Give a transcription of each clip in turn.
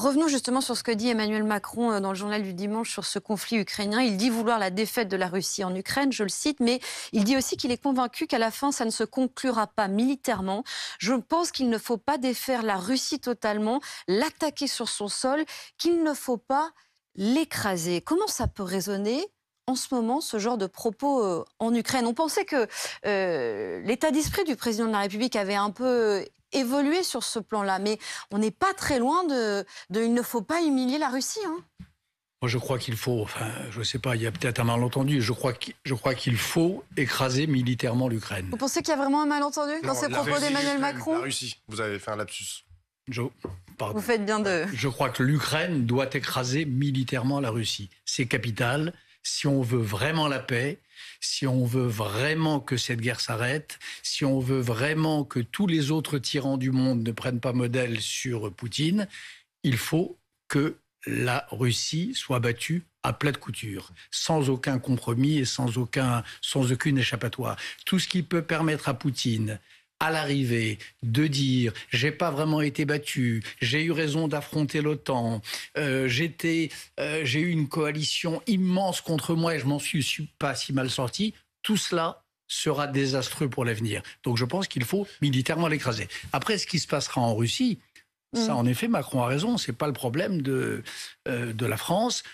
Revenons justement sur ce que dit Emmanuel Macron dans le journal du dimanche sur ce conflit ukrainien. Il dit vouloir la défaite de la Russie en Ukraine, je le cite, mais il dit aussi qu'il est convaincu qu'à la fin, ça ne se conclura pas militairement. Je pense qu'il ne faut pas défaire la Russie totalement, l'attaquer sur son sol, qu'il ne faut pas l'écraser. Comment ça peut résonner en ce moment, ce genre de propos en Ukraine? On pensait que l'état d'esprit du président de la République avait un peu évolué sur ce plan-là, mais on n'est pas très loin de il ne faut pas humilier la Russie, hein. Moi, je crois qu'il faut, enfin, je ne sais pas, il y a peut-être un malentendu, je crois qu'il faut écraser militairement l'Ukraine. Vous pensez qu'il y a vraiment un malentendu dans ces propos d'Emmanuel Macron? La Russie, vous avez fait un lapsus. Vous faites bien de... Je crois que l'Ukraine doit écraser militairement la Russie. C'est capital. Si on veut vraiment la paix, si on veut vraiment que cette guerre s'arrête, si on veut vraiment que tous les autres tyrans du monde ne prennent pas modèle sur Poutine, il faut que la Russie soit battue à plat de couture, sans aucun compromis et sans aucune échappatoire. Tout ce qui peut permettre à Poutine, à l'arrivée, de dire « j'ai pas vraiment été battu, j'ai eu raison d'affronter l'OTAN, j'ai eu une coalition immense contre moi et je m'en suis pas si mal sorti », tout cela sera désastreux pour l'avenir. Donc je pense qu'il faut militairement l'écraser. Après, ce qui se passera en Russie, ça en effet, Macron a raison, c'est pas le problème de la France.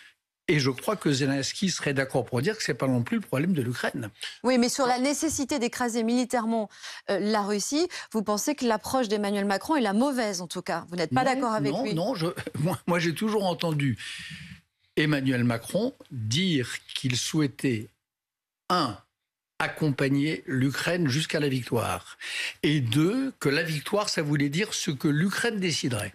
Et je crois que Zelensky serait d'accord pour dire que ce n'est pas non plus le problème de l'Ukraine. Oui, mais sur la nécessité d'écraser militairement la Russie, vous pensez que l'approche d'Emmanuel Macron est la mauvaise, en tout cas? Vous n'êtes pas d'accord avec lui? Non, moi j'ai toujours entendu Emmanuel Macron dire qu'il souhaitait, accompagner l'Ukraine jusqu'à la victoire. Et deux, que la victoire, ça voulait dire ce que l'Ukraine déciderait.